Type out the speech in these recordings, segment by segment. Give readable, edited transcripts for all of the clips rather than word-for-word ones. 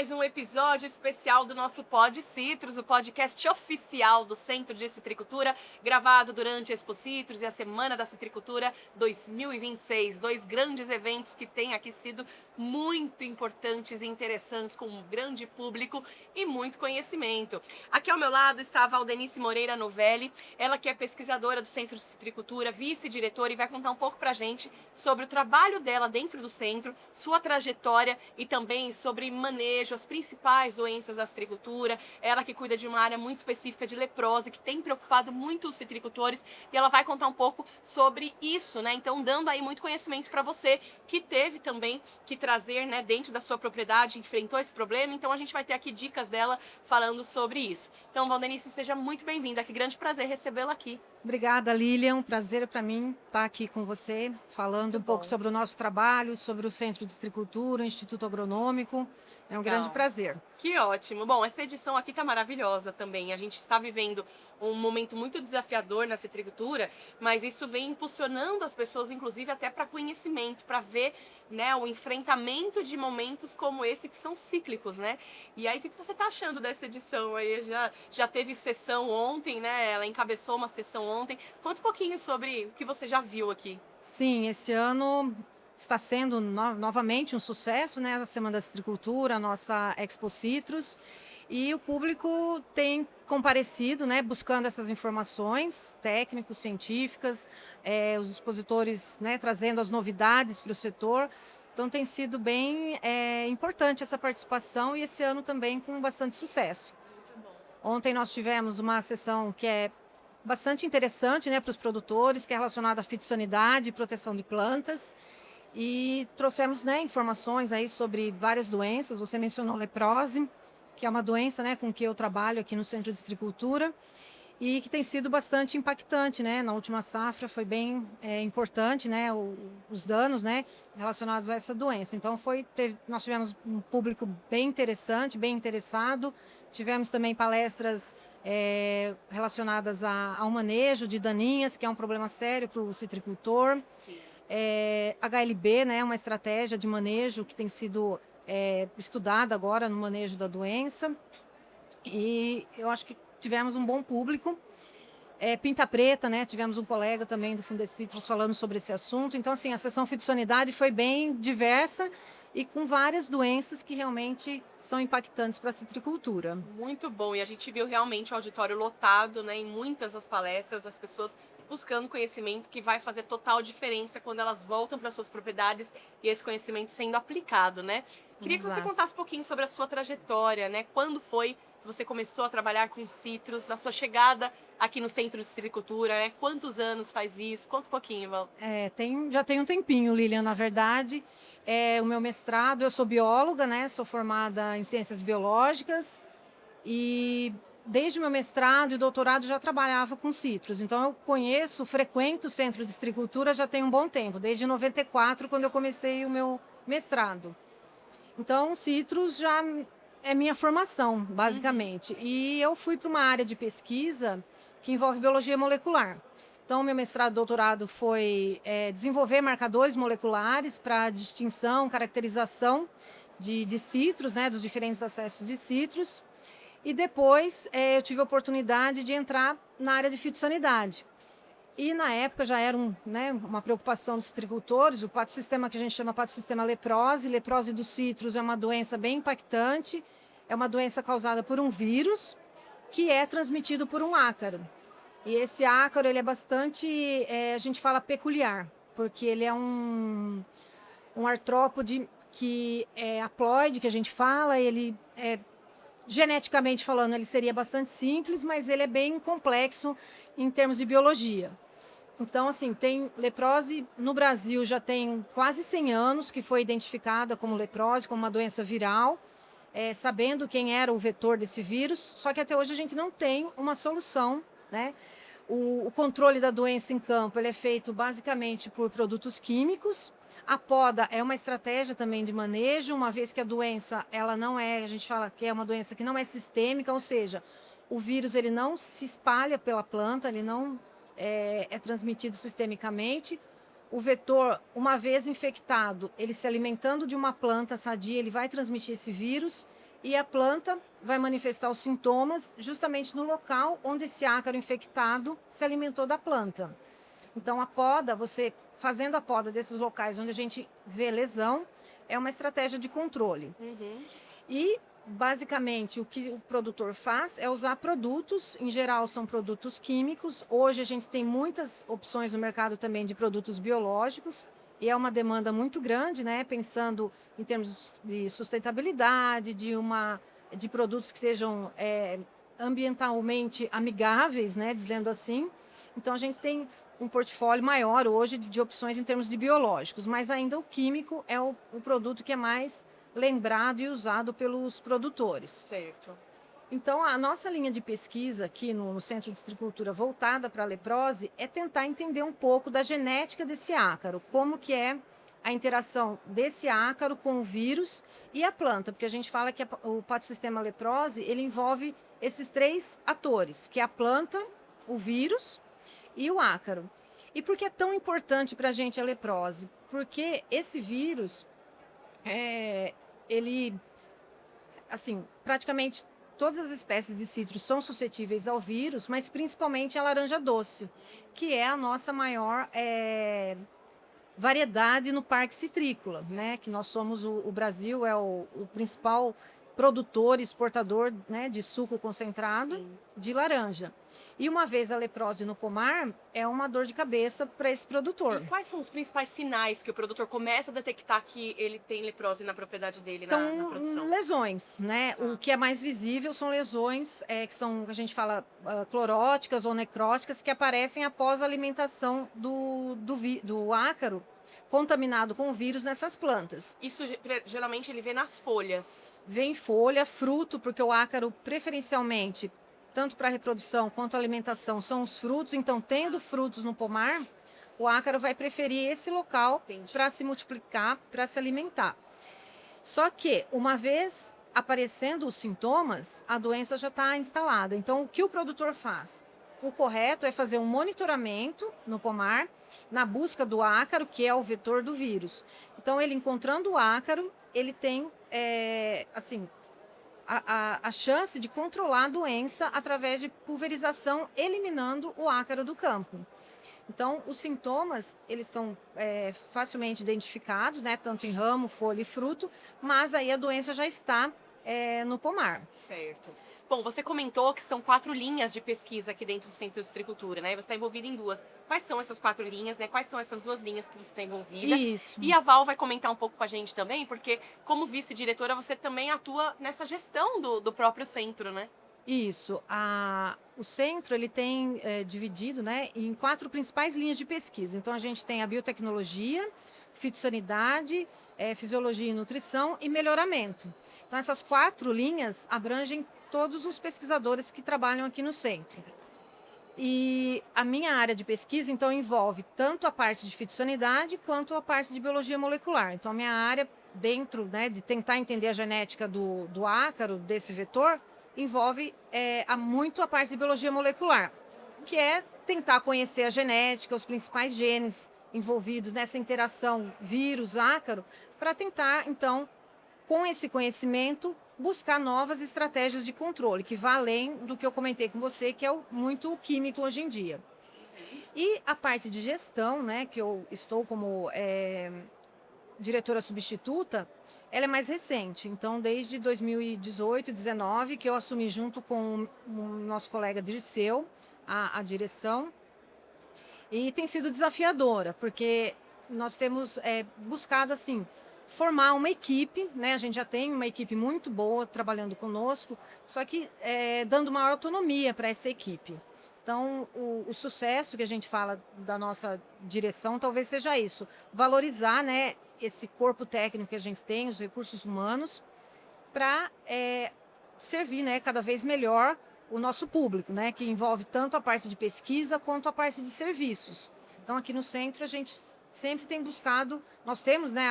mais um episódio especial do nosso Pod Citrus, o podcast oficial do Centro de Citricultura, gravado durante a Expo Citrus e a Semana da Citricultura 2026. Dois grandes eventos que têm aqui sido muito importantes e interessantes, com um grande público e muito conhecimento. Aqui ao meu lado está a Valdenice Moreira Novelli, ela que é pesquisadora do Centro de Citricultura, vice-diretora, e vai contar um pouco pra gente sobre o trabalho dela dentro do centro, sua trajetória e também sobre manejo, as principais doenças da citricultura. Ela que cuida de uma área muito específica de leprose, que tem preocupado muito os citricultores, e ela vai contar um pouco sobre isso, né? Então, dando aí muito conhecimento para você que teve também que trazer, né, dentro da sua propriedade, enfrentou esse problema. Então, a gente vai ter aqui dicas dela falando sobre isso. Então, Valdenice, seja muito bem-vinda. Que grande prazer recebê-la aqui. Obrigada, Lilian. Um prazer para mim estar aqui com você, falando um pouco bom. sobre o nosso trabalho, sobre o Centro de Citricultura, o Instituto Agronômico. É um grande prazer. Que ótimo. Bom, essa edição aqui tá maravilhosa também. A gente está vivendo um momento muito desafiador na citricultura, mas isso vem impulsionando as pessoas, inclusive, até para conhecimento, para ver, né, o enfrentamento de momentos como esse, que são cíclicos, né? E aí, o que você tá achando dessa edição aí? Já teve sessão ontem, né? Ela encabeçou uma sessão ontem. Conta um pouquinho sobre o que você já viu aqui. Sim, esse ano está sendo novamente um sucesso, né? A Semana da Citricultura, a nossa Expo Citrus. E o público tem comparecido, né, buscando essas informações técnicos, científicas, os expositores, né, trazendo as novidades para o setor. Então tem sido bem importante essa participação, e esse ano também com bastante sucesso. Muito bom. Ontem nós tivemos uma sessão que é bastante interessante, né, para os produtores, que é relacionada à fitossanidade e proteção de plantas. E trouxemos, né, informações aí sobre várias doenças. Você mencionou leprose, que é uma doença, né, com que eu trabalho aqui no Centro de Citricultura e que tem sido bastante impactante, né? Na última safra foi bem importante, né, os danos, né, relacionados a essa doença. Então nós tivemos um público bem interessante, bem interessado. Tivemos também palestras relacionadas ao manejo de daninhas, que é um problema sério para o citricultor. Sim. HLB, né, uma estratégia de manejo que tem sido estudada agora no manejo da doença. E eu acho que tivemos um bom público. Pinta Preta, né, tivemos um colega também do Fundecitrus falando sobre esse assunto. Então, assim, a sessão fitossanidade foi bem diversa e com várias doenças que realmente são impactantes para a citricultura. Muito bom, e a gente viu realmente o auditório lotado, né, em muitas das palestras, as pessoas buscando conhecimento que vai fazer total diferença quando elas voltam para suas propriedades e esse conhecimento sendo aplicado, né? Queria que você contasse um pouquinho sobre a sua trajetória, né? Quando foi que você começou a trabalhar com citros, a sua chegada aqui no Centro de Citricultura, né? Quantos anos faz isso? Conta um pouquinho, Val. Já tem um tempinho, Lilian, na verdade. O meu mestrado, eu sou bióloga, né? Sou formada em ciências biológicas e desde o meu mestrado e doutorado já trabalhava com citros. Então eu frequento o Centro de Citricultura já tem um bom tempo, desde 94, quando eu comecei o meu mestrado. Então, citros já é minha formação, basicamente. E eu fui para uma área de pesquisa que envolve biologia molecular. Então, meu mestrado e doutorado foi desenvolver marcadores moleculares para distinção, caracterização de citros, né, dos diferentes acessos de citros. E depois eu tive a oportunidade de entrar na área de fitossanidade. E na época já era uma preocupação dos citricultores, o patossistema que a gente chama patossistema leprose. Leprose dos citros é uma doença bem impactante, é uma doença causada por um vírus que é transmitido por um ácaro. E esse ácaro ele é bastante, a gente fala peculiar, porque ele é um artrópode que é haploide, que a gente fala, ele geneticamente falando, ele seria bastante simples, mas ele é bem complexo em termos de biologia. Então, assim, tem leprose no Brasil já tem quase 100 anos que foi identificada como leprose, como uma doença viral, sabendo quem era o vetor desse vírus, só que até hoje a gente não tem uma solução, né? O controle da doença em campo ele é feito basicamente por produtos químicos. A poda é uma estratégia também de manejo, uma vez que a doença, ela não é, a gente fala que é uma doença que não é sistêmica, ou seja, o vírus ele não se espalha pela planta, ele não é transmitido sistemicamente. O vetor, uma vez infectado, ele se alimentando de uma planta sadia, ele vai transmitir esse vírus. e a planta vai manifestar os sintomas justamente no local onde esse ácaro infectado se alimentou da planta. Então, a poda, você fazendo a poda desses locais onde a gente vê lesão, é uma estratégia de controle. E, basicamente, o que o produtor faz é usar produtos, em geral são produtos químicos. Hoje a gente tem muitas opções no mercado também de produtos biológicos, e é uma demanda muito grande, né? Pensando em termos de sustentabilidade, de produtos que sejam ambientalmente amigáveis, né? Dizendo assim. Então, a gente tem um portfólio maior hoje de opções em termos de biológicos, mas ainda o químico é o produto que é mais lembrado e usado pelos produtores. Certo. Então, a nossa linha de pesquisa aqui no Centro de Citricultura voltada para a leprose é tentar entender um pouco da genética desse ácaro, como que é a interação desse ácaro com o vírus e a planta, porque a gente fala que o patossistema leprose, ele envolve esses 3 atores, que é a planta, o vírus e o ácaro. E por que é tão importante para a gente a leprose? Porque esse vírus, ele, assim, praticamente todas as espécies de citros são suscetíveis ao vírus, mas principalmente a laranja doce, que é a nossa maior variedade no parque citrícola, né? Que nós somos, o Brasil é o principal produtor e exportador, né, de suco concentrado de laranja. E uma vez a leprose no pomar, é uma dor de cabeça para esse produtor. E quais são os principais sinais que o produtor começa a detectar que ele tem leprose na propriedade dele, na produção? São lesões, né? O que é mais visível são lesões que são, a gente fala, cloróticas ou necróticas, que aparecem após a alimentação do ácaro contaminado com o vírus nessas plantas. Isso geralmente ele vê nas folhas. Vem folha, fruto, porque o ácaro preferencialmente, tanto para reprodução quanto alimentação, são os frutos. Então, tendo frutos no pomar, o ácaro vai preferir esse local para se multiplicar, para se alimentar. Só que, uma vez aparecendo os sintomas, a doença já está instalada. Então, o que o produtor faz? O correto é fazer um monitoramento no pomar, na busca do ácaro, que é o vetor do vírus. Então, ele encontrando o ácaro, ele tem, a chance de controlar a doença através de pulverização, eliminando o ácaro do campo. Então, os sintomas, eles são facilmente identificados, né, tanto em ramo, folha e fruto, mas aí a doença já está no pomar. Certo. Bom, você comentou que são 4 linhas de pesquisa aqui dentro do Centro de Citricultura, né? Você está envolvida em 2. Quais são essas 4 linhas, né? Quais são essas 2 linhas que você está envolvida? Isso. E a Val vai comentar um pouco com a gente também, porque como vice-diretora você também atua nessa gestão do próprio centro, né? Isso. O centro ele tem dividido, né, em 4 principais linhas de pesquisa. Então, a gente tem a biotecnologia, fitossanidade, fisiologia e nutrição e melhoramento. Então, essas 4 linhas abrangem todos os pesquisadores que trabalham aqui no centro. E a minha área de pesquisa, então, envolve tanto a parte de fitossanidade quanto a parte de biologia molecular. Então, a minha área, dentro, né, de tentar entender a genética do ácaro, desse vetor, envolve muito a parte de biologia molecular, que é tentar conhecer a genética, os principais genes envolvidos nessa interação vírus-ácaro, para tentar, então, com esse conhecimento, buscar novas estratégias de controle, que vá além do que eu comentei com você, que é muito químico hoje em dia. E a parte de gestão, né, que eu estou como diretora substituta, ela é mais recente. Então, desde 2018, 2019, que eu assumi junto com o nosso colega Dirceu, a direção. E tem sido desafiadora, porque nós temos buscado, assim, formar uma equipe, né? A gente já tem uma equipe muito boa trabalhando conosco, só que dando maior autonomia para essa equipe. Então, o sucesso que a gente fala da nossa direção talvez seja isso, valorizar, né, esse corpo técnico que a gente tem, os recursos humanos, para servir, né, cada vez melhor o nosso público, né, que envolve tanto a parte de pesquisa quanto a parte de serviços. Então, aqui no centro, a gente sempre tem buscado, nós temos, né,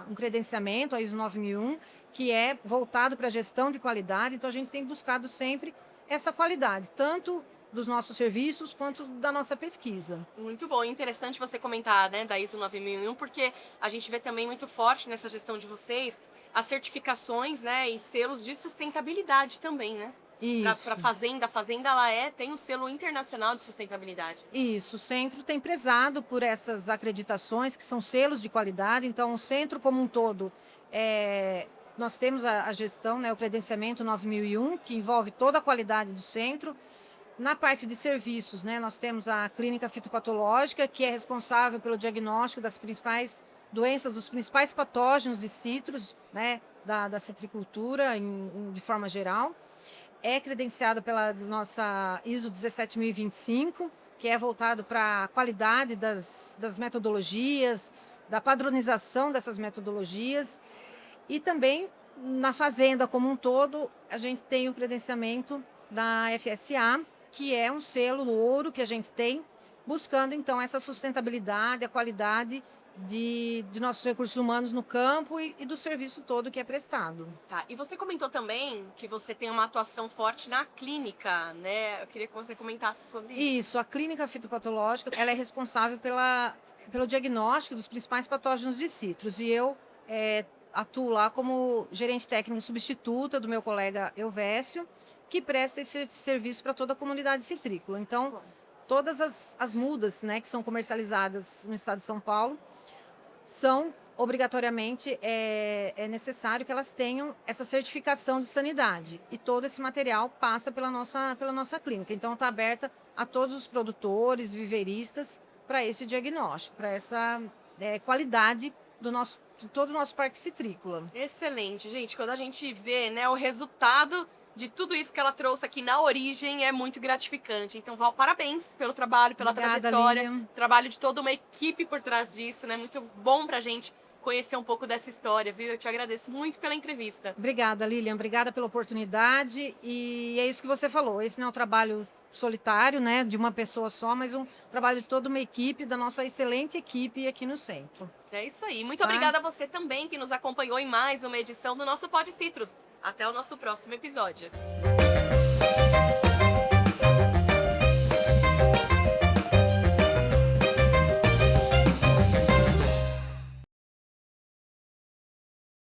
um credenciamento, a ISO 9001, que é voltado para a gestão de qualidade, então a gente tem buscado sempre essa qualidade, tanto dos nossos serviços quanto da nossa pesquisa. Muito bom, interessante você comentar, né, da ISO 9001, porque a gente vê também muito forte nessa gestão de vocês as certificações, né, e selos de sustentabilidade também, né? Para Isso. a fazenda ela tem um selo internacional de sustentabilidade. Isso, o centro tem prezado por essas acreditações, que são selos de qualidade. Então, o centro como um todo, nós temos a gestão, né, o credenciamento 9001, que envolve toda a qualidade do centro. Na parte de serviços, né, nós temos a clínica fitopatológica, que é responsável pelo diagnóstico das principais doenças, dos principais patógenos de citros, né, da citricultura de forma geral. É credenciada pela nossa ISO 17025, que é voltado para a qualidade das metodologias, da padronização dessas metodologias. E também, na fazenda como um todo, a gente tem o credenciamento da FSA, que é um selo ouro que a gente tem, buscando, então, essa sustentabilidade, a qualidade de nossos recursos humanos no campo e do serviço todo que é prestado. Tá, e você comentou também que você tem uma atuação forte na clínica, né? Eu queria que você comentasse sobre isso. Isso, a clínica fitopatológica, ela é responsável pelo diagnóstico dos principais patógenos de citros, e eu atuo lá como gerente técnica substituta do meu colega Elvésio, que presta esse serviço para toda a comunidade citrícola. Então, todas as mudas, né, que são comercializadas no estado de São Paulo, são obrigatoriamente necessário que elas tenham essa certificação de sanidade, e todo esse material passa pela nossa clínica. Então, está aberta a todos os produtores, viveristas, para esse diagnóstico, para essa qualidade de todo o nosso parque citrícola. Excelente, gente. Quando a gente vê, né, o resultado de tudo isso que ela trouxe aqui na origem, é muito gratificante. Então, Val, parabéns pelo trabalho, pela Obrigada, trajetória, Lilian. trabalho de toda uma equipe por trás disso, né? Muito bom pra gente conhecer um pouco dessa história, viu? Eu te agradeço muito pela entrevista. Obrigada, Lilian. Obrigada pela oportunidade. E é isso que você falou. Esse não é um trabalho solitário, né, de uma pessoa só, mas um trabalho de toda uma equipe, da nossa excelente equipe aqui no centro. É isso aí. Muito obrigada a você também que nos acompanhou em mais uma edição do nosso Pod Citrus. Até o nosso próximo episódio.